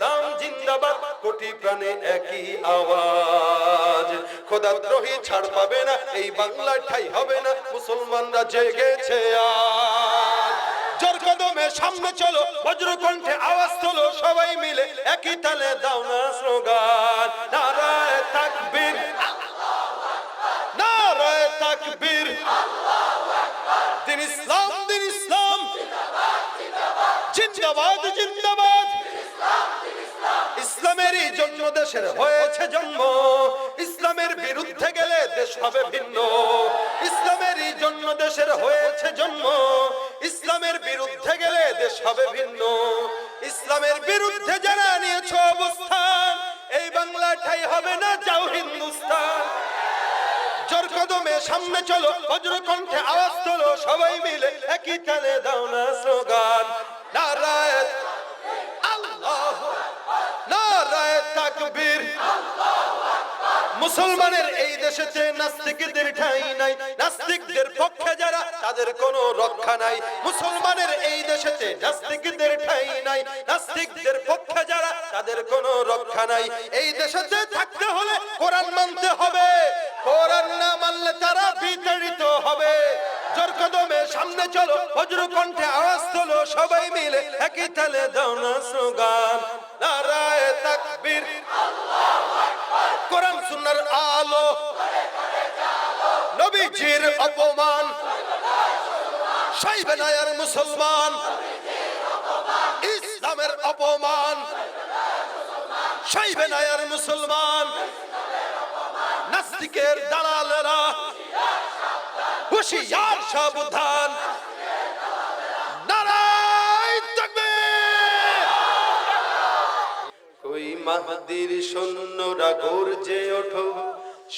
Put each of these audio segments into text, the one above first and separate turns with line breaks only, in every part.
ইসলাম জিন্দাবাদ, কোটি প্রাণে একই আওয়াজ। খোদাদ্রোহী ছাড় পাবে না, এই বাংলায় ঠাঁই হবে না, মুসলমানরা জেগেছে আজ। জোর কদমে সামনে চলো, বজ্রকণ্ঠে আওয়াজ তোলো, সবাই মিলে একই তালে দাও না স্লোগান। নারায়ে তাকবীর, নারায়ে তাকবীর, দিন ইসলাম, দিন ইসলাম, জিন্দাবাদ, জিন্দাবাদ। ইসলামেরই জন্য দেশের হয়েছে জন্ম, ইসলামের বিরুদ্ধে গেলে দেশ হবে ভিন্ন। ইসলামেরই জন্য দেশের হয়েছে জন্ম, ইসলামের বিরুদ্ধে গেলে দেশ হবে ভিন্ন। ইসলামের বিরুদ্ধে যারা নিয়েছে অবস্থান, এই বাংলা ঠাঁই হবে না, যাও হিন্দুস্তান। জোর কদমে সামনে চলো, বজ্রকণ্ঠে আওয়াজ তোলো, সবাই মিলে একই তালে দাও না স্লোগান। নারায়ে আল্লাহু আকবার, নারায়ে তাকবীর। মুসলমানের এই দেশেতে নাস্তিকদের ঠাঁই নাই, নাস্তিকদের পক্ষে যারা তাদের কোনো রক্ষা নাই। মুসলমানের এই দেশেতে নাস্তিকদের ঠাঁই নাই, নাস্তিকদের পক্ষে যারা তাদের কোনো রক্ষা নাই। এই দেশেতে থাকতে হলে কোরআন মানতে হবে, কোরআন না মানলে তারা বিতাড়িত হবে। জোর কদমে সামনে চলো, বজ্রকণ্ঠে আওয়াজ তোলো, সবাই মিলে একই তালে দাও না স্লোগান। নারায়ে তাকবীর, কোরআন সুন্নাহর আলো, নবীজির অপমান সইবে না আর মুসলমান। ইসলামের অপমান সইবে না আর মুসলমান। নাস্তিকের দালালেরা হুঁশিয়ার সাবধান। নারায়ে তাকবীর। ওই মাহদির সৈন্যরা গর্জে ওঠো,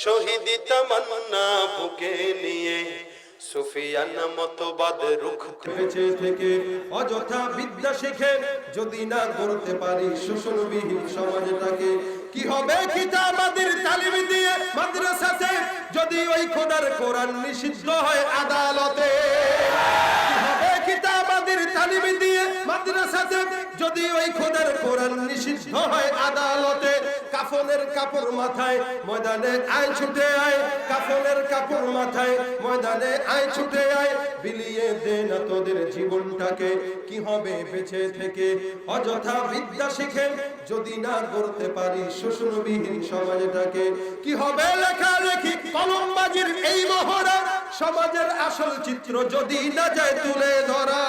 শহীদ তামান্না বুকে নিয়ে, সুফিয়ান মতবাদ রুখতে বেঁচে থেকে অযথা বিদ্যা শিখে যদি না গড়তে পারি শোষণবিহীন সমাজটাকে। কি হবে কিতাবাদের তালিম দিয়ে মাদ্রাসাতে, যদি ওই খোদার কোরআন নিষিদ্ধ হয় আদালতে। কি হবে কিতাবাদের তালিম দিয়ে মাদ্রাসাতে, যদি ওই খোদার কোরআন নিষিদ্ধ হয় আদালতে। কাফনের কাপড় মাথায় ময়দানে আয় ছুটে আয়, কাফনের কাপড় মাথায় ময়দানে আয় ছুটে আয়, বিলিয়ে দে না তোদের জীবনটাকে। কি হবে বেঁচে থেকে অযথা বিদ্যা শিখে যদি না গড়তে পারি শোষণবিহীন সমাজটাকে। কি হবে লেখালেখি কলমবাজির এই মহড়া, সমাজের আসল চিত্র যদি না যায় তুলে ধরা।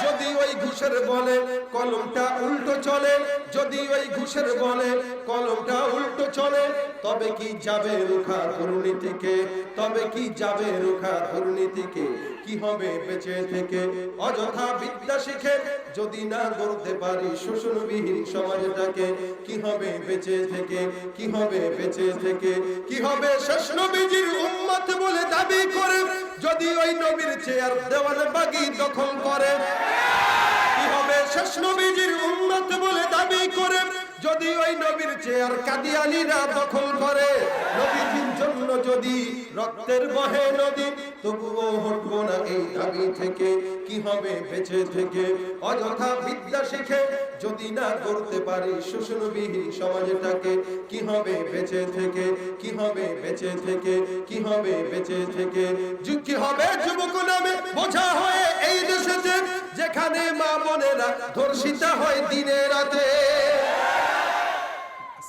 যদি ওই ঘুষের বলে কলমটা উল্টো চলে, যদি ওই ঘুষের বলে কলমটা উল্টো চলে, তবে কি যাবে রুখা দুর্নীতিকে, তবে কি যাবে রুখা দুর্নীতিকে। কি হবে বেঁচে থেকে অযথা বিদ্যা শিখে যদি না গড়তে পারি শোষণবিহীন সমাজটাকে। কি হবে বেঁচে থেকে, কি হবে বেঁচে থেকে। কি হবে শেষ নবীজির উম্মত বলে দাবি করে, যদি ওই নবীর চেয়ার দেওয়ানবাগী দখল করে। কি হবে শেষ নবীজির উম্মত বলে দাবি করে, যদি ওই নবীর চেয়ার কাদিয়ানীরা দখল করে। নবীজির জন্য যদি রক্তের বহে নদী, তবুও হটবো না এই দাবি থেকে। কি হবে বেঁচে থেকে অযথা বিদ্যা শিখে যদি না গড়তে পারি শোষণবিহীন সমাজটাকে। কি হবে বেঁচে থেকে, কি হবে বেঁচে থেকে, কি হবে বেঁচে থেকে। কি হবে যুবক নামে বোঝা হয়ে এই দেশেতে, যেখানে মা বোনেরা ধর্ষিতা হয় দিনে রাতে।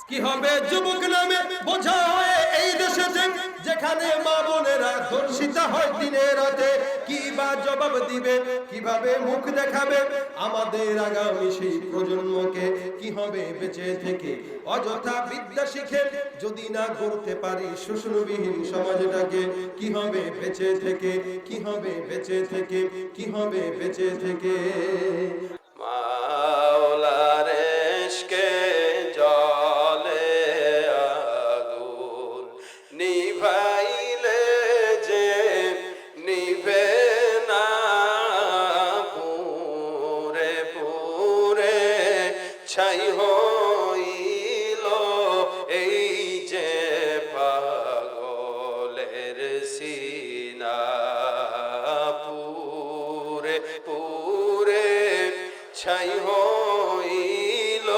কি হবে যুবক নামে বোঝা হয়ে এই দেশেতে, যেখানে মা বোনেরা ধর্ষিতা হয় দিনে রাতে। কি বা জবাব দিবে, কিভাবে মুখ দেখাবে আমাদের আগামী সেই প্রজন্মকে। কি হবে বেঁচে থেকে অযথা বিদ্যা শিখে যদি না গড়তে পারি শোষণবিহীন সমাজটাকে। কি হবে বেঁচে থেকে, কি হবে বেঁচে থেকে, কি হবে বেঁচে থেকে। মাওলার ইশকে জলে আগুন নিভাইলে যে নিভে না, পুরে পুরে ছাই হইল এই যে পাগলের সিনা। পুরে পুরে ছাই হইল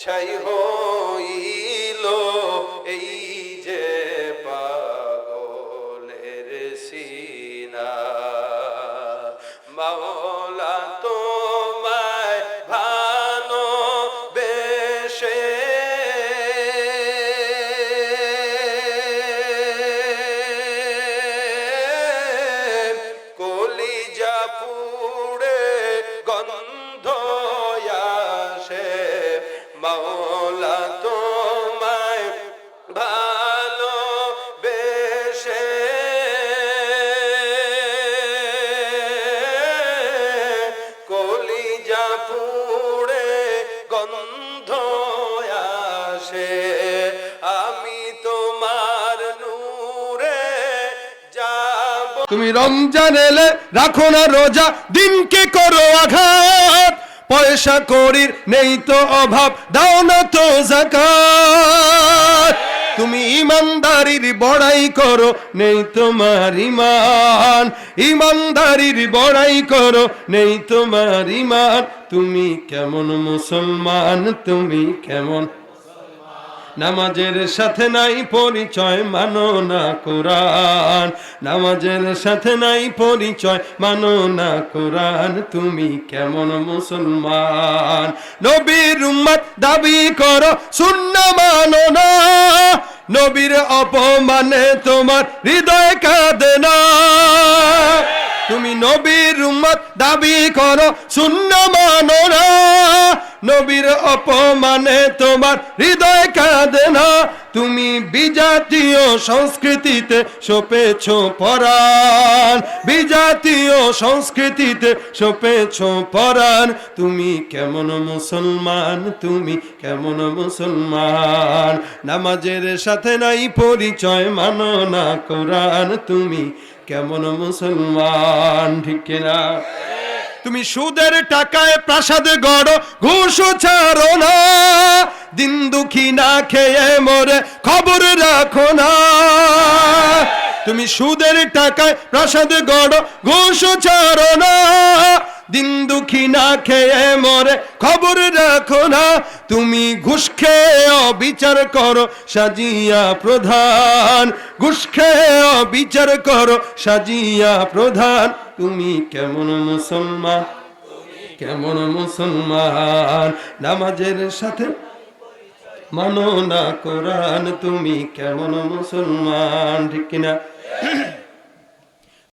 ছাই হইল এই যে পাগলের সিনা মাওলা তোমায় ভালো বেশে কলিজা পুড়ে গন্ধ আসে মাওলা তোমায় ভালো বেশে কলিজা পুড়ে গন্ধ আসে আমি তোমার নূরে যাব।
তুমি রমজান এলে রাখো না রোজা, দিনকে করো আঘাত, পয়সা করির নেই তো অভাব, দাও না তো যাকাত। তুমি ইমানদারির বড়াই করো, নেই তোমার ইমান, ইমানদারির বড়াই করো, নেই তোমার ইমান। তুমি কেমন মুসলমান, তুমি কেমন নামাজের সাথে নাই পরিচয়, মানো না কোরআন, নামাজের সাথে নাই পরিচয়, মানো না কোরআন। তুমি কেমন মুসলমান, নবীর উম্মত দাবি করো, সুন্নাহ মানো না, নবীর অপমানে তোমার হৃদয় কাঁদে না। তুমি নবীর উম্মত দাবি করো, সুন্নাহ মানো না, নবীর অপমানে তোমার হৃদয় কাঁদে না। তুমি বিজাতীয় সংস্কৃতিতে সপেছ পরাণ, বিজাতীয় সংস্কৃতিতে সপেছ পরাণ। তুমি কেমন মুসলমান, তুমি কেমন মুসলমান, নামাজের সাথে নাই পরিচয়, মানো না কোরআন। তুমি কেমন মুসলমান, ঠিক কিনা? তুমি সুদের টাকায় প্রাসাদ গড়ো, ঘুষ ছাড়ো না, দিন দুঃখী না খেয়ে মরে খবর রাখো না। তুমি সুদের টাকায় প্রাসাদ গড়ো, ঘুষ ছাড়ো না, দিন দুঃখী না খেয়ে মরে খবর রাখো না। তুমি ঘুষ খেয়ে অবিচার করো, সাজিয়া প্রধান, ঘুষ খেয়ে অবিচার করো, সাজিয়া প্রধান। তুমি কেমন মুসলমান, কেমন মুসলমান, নামাজের সাথে মানো না কোরআন। তুমি কেমন মুসলমান, ঠিক কিনা?